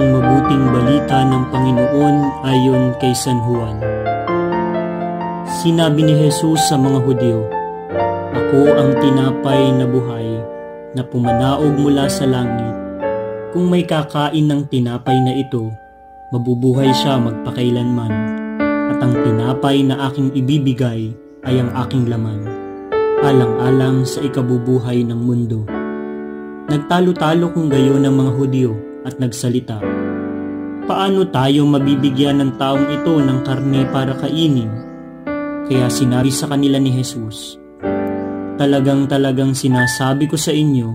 Ang mabuting balita ng Panginoon ayon kay San Juan. Sinabi ni Jesus sa mga Hudyo, "Ako ang tinapay na buhay na pumanaog mula sa langit. Kung may kakain ng tinapay na ito, mabubuhay siya magpakailanman. At ang tinapay na aking ibibigay ay ang aking laman, alang-alang sa ikabubuhay ng mundo." Nagtalo-talo kung gayon ng mga Hudyo at nagsalita, "Paano tayo mabibigyan ng taong ito ng karne para kainin?" Kaya sinabi sa kanila ni Jesus, Talagang sinasabi ko sa inyo,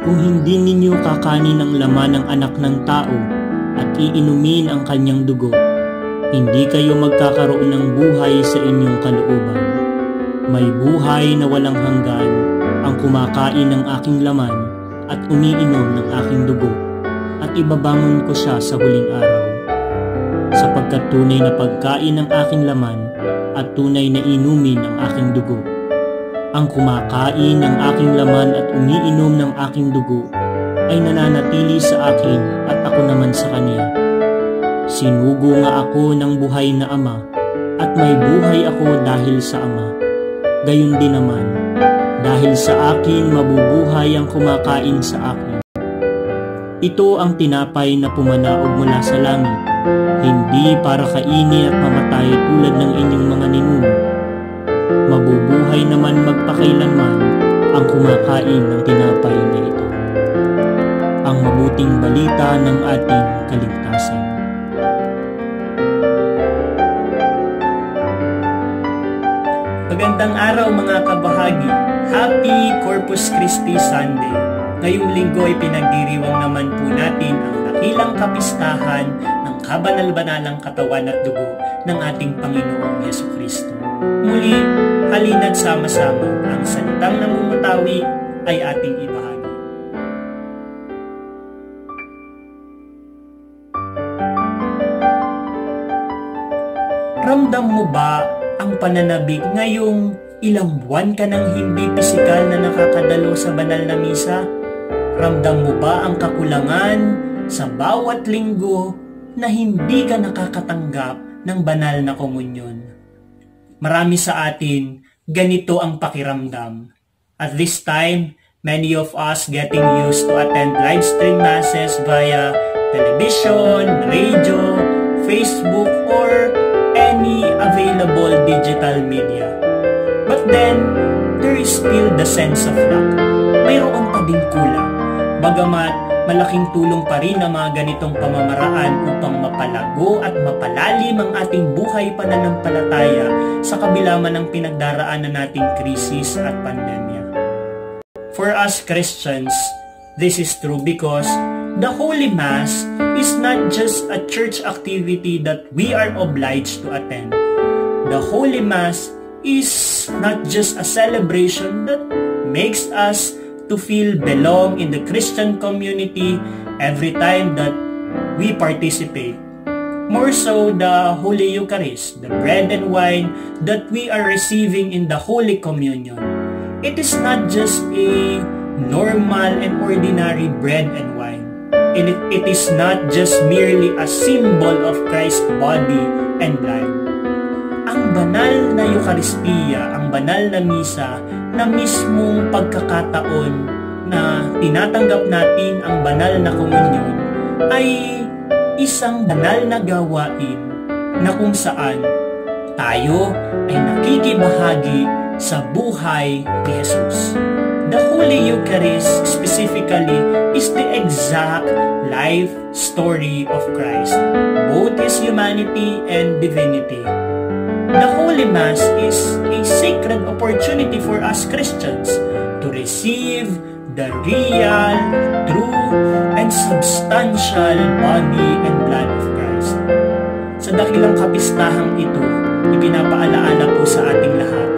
kung hindi ninyo kakanin ang laman ng anak ng tao at iinumin ang kanyang dugo, hindi kayo magkakaroon ng buhay sa inyong kalooban. May buhay na walang hanggan ang kumakain ng aking laman at umiinom ng aking dugo, at ibabangon ko siya sa huling araw. Sapagkat tunay na pagkain ng aking laman at tunay na inumin ang aking dugo. Ang kumakain ng aking laman at umiinom ng aking dugo ay nananatili sa akin at ako naman sa kanya. Sinugo nga ako ng buhay na Ama, at may buhay ako dahil sa Ama. Gayon din naman, dahil sa akin mabubuhay ang kumakain sa akin. Ito ang tinapay na pumanaog mula sa langit, hindi para kainin at mamatay tulad ng inyong mga ninuno. Mabubuhay naman magpakailanman ang kumakain ng tinapay na ito. Ang mabuting balita ng ating kaligtasan. Magandang araw mga kabahagi. Happy Corpus Christi Sunday. Ngayong linggo ay pinagdiriwang naman po natin ang dakilang kapistahan ng kabanal-banalang katawan at dugo ng ating Panginoong Jesucristo. Muli, halina't sama-sama ang salitang namumutawi ay ating ibahagi. Ramdam mo ba ang pananabik ngayong ilang buwan ka nang hindi pisikal na nakakadalo sa banal na misa? Ramdam mo ba ang kakulangan sa bawat linggo na hindi ka nakakatanggap ng banal na komunyon? Marami sa atin, ganito ang pakiramdam. At this time, many of us getting used to attend live stream masses via television, radio, Facebook, or any available digital media. But then, there is still the sense of lack. Mayroon pa din kulang. Bagamat malaking tulong pa rin ang mga ganitong pamamaraan upang mapalago at mapalalim ang ating buhay pananampalataya sa kabila man ng pinagdaraanan nating krisis at pandemya. For us Christians, this is true because the Holy Mass is not just a church activity that we are obliged to attend. The Holy Mass is not just a celebration that makes us to feel belong in the Christian community every time that we participate. More so, the Holy Eucharist, the bread and wine that we are receiving in the Holy Communion. It is not just a normal and ordinary bread and wine. It is not just merely a symbol of Christ's body and blood. Ang banal na Eucharistia, ang banal na misa, na mismong pagkakataon na tinatanggap natin ang banal na komunyon ay isang banal na gawain na kung saan tayo ay nakikibahagi sa buhay ni Jesus. The Holy Eucharist specifically is the exact life story of Christ, both His humanity and divinity. The Holy Mass is a sacred opportunity for us Christians to receive the real, true, and substantial body and blood of Christ. Sa dakilang kapistahang ito, ipinapaalaala po sa ating lahat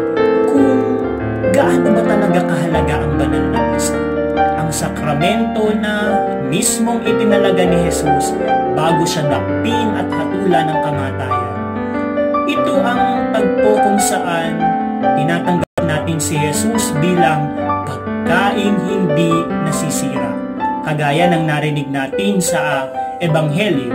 kung gaano ba talaga kahalaga ang banal na misa, ang sakramento na mismong itinalaga ni Jesus bago siya dakpin at hatulan ng kamatayan. Ito ang tagpo kung saan tinatanggap natin si Jesus bilang pagkaing hindi nasisira. Kagaya ng narinig natin sa Ebanghelyo,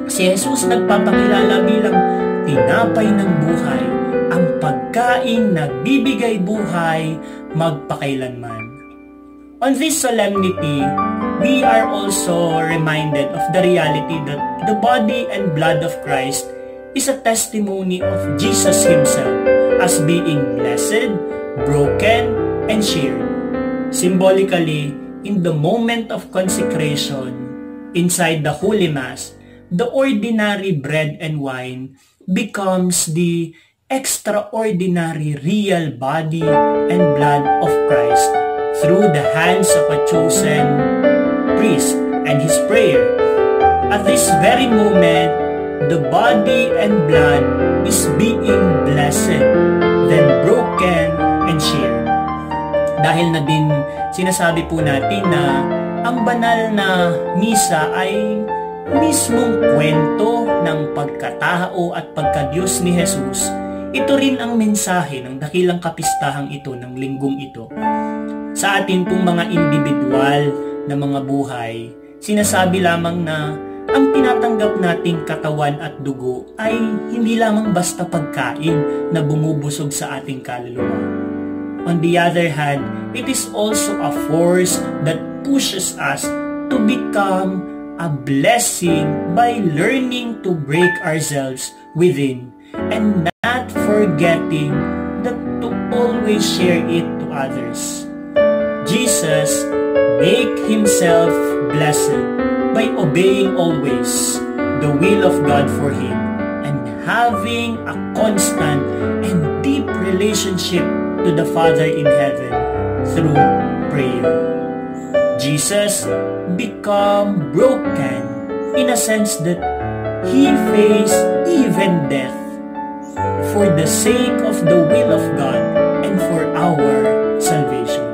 si Jesus nagpapakilala bilang tinapay ng buhay, ang pagkaing nagbibigay buhay magpakailanman. On this solemnity, we are also reminded of the reality that the body and blood of Christ is a testimony of Jesus Himself as being blessed, broken, and shared. Symbolically, in the moment of consecration, inside the Holy Mass, the ordinary bread and wine becomes the extraordinary real body and blood of Christ through the hands of a chosen priest and his prayer. At this very moment, the body and blood is being blessed, then broken and shared. Dahil na din sinasabi po natin na ang banal na misa ay mismong kwento ng pagkatao at pagkadiyos ni Jesus. Ito rin ang mensahe ng dakilang kapistahang ito ng linggong ito. Sa atin pong mga individual na mga buhay, sinasabi lamang na ang tinatanggap nating katawan at dugo ay hindi lamang basta pagkain na bumubusog sa ating kaluluwa. On the other hand, it is also a force that pushes us to become a blessing by learning to break ourselves within and not forgetting that to always share it to others. Jesus made Himself blessed by obeying always the will of God for Him and having a constant and deep relationship to the Father in heaven through prayer. Jesus became broken in a sense that He faced even death for the sake of the will of God and for our salvation.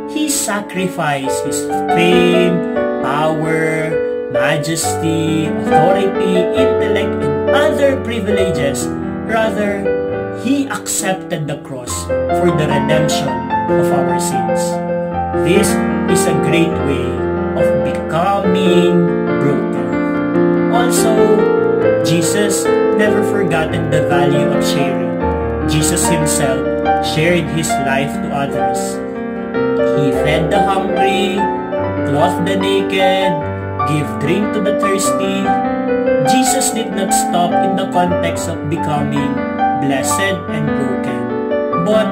He sacrificed His fame, power, majesty, authority, intellect, and other privileges. Rather, He accepted the cross for the redemption of our sins. This is a great way of becoming broken. Also, Jesus never forgotten the value of sharing. Jesus Himself shared His life to others. He fed the hungry, clothed the naked, gave drink to the thirsty. Jesus did not stop in the context of becoming blessed and broken, but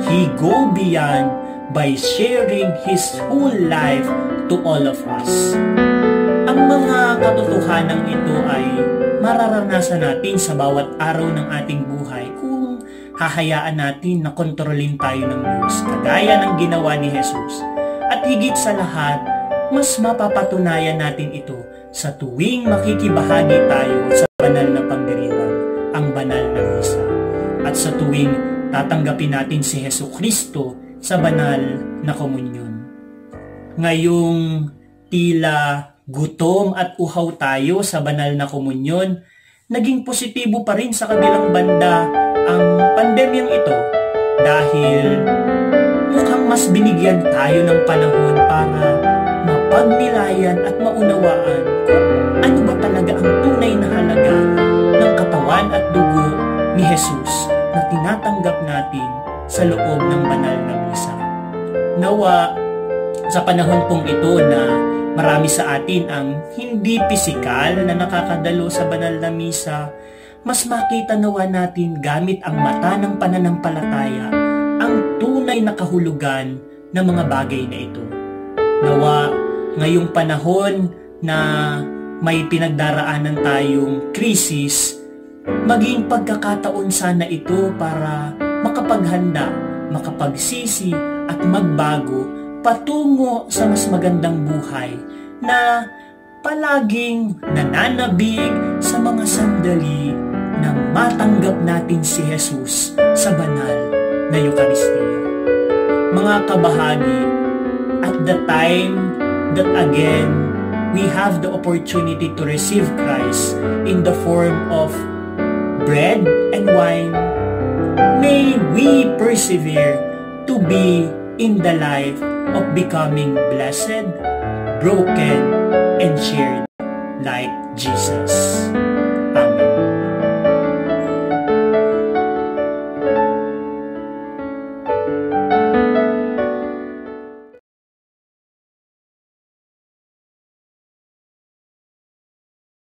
He go beyond by sharing His whole life to all of us. Ang mga katotohanan ito ay mararanasan natin sa bawat araw ng ating buhay kung hahayaan natin na kontrolin tayo ng Diyos, kagaya ng ginawa ni Jesus. At higit sa lahat, mas mapapatunayan natin ito sa tuwing makikibahagi tayo sa banal na pagdiriwang, ang banal na misa. At sa tuwing tatanggapin natin si Jesucristo sa banal na komunyon. Ngayong tila gutom at uhaw tayo sa banal na komunyon, naging positibo pa rin sa kabilang banda ang pandemyang ito dahil mukhang mas binigyan tayo ng panahon para mapagnilayan at maunawaan kung ano ba talaga ang tunay na halaga ng katawan at dugo ni Jesus na tinatanggap natin sa loob ng banal na misa. Nawa, sa panahon pong ito na marami sa atin ang hindi pisikal na nakakadalo sa banal na misa, mas makita nawa natin gamit ang mata ng pananampalataya ang tunay na kahulugan ng mga bagay na ito. Nawa, ngayong panahon na may pinagdaraanan tayong krisis, maging pagkakataon sana ito para makapaghanda, makapagsisi at magbago patungo sa mas magandang buhay na palaging nananabig sa mga sandali na matanggap natin si Jesus sa banal na Eucharistia. Mga kabahagi, at the time that again we have the opportunity to receive Christ in the form of bread and wine, may we persevere to be in the life of becoming blessed, broken, and shared like Jesus.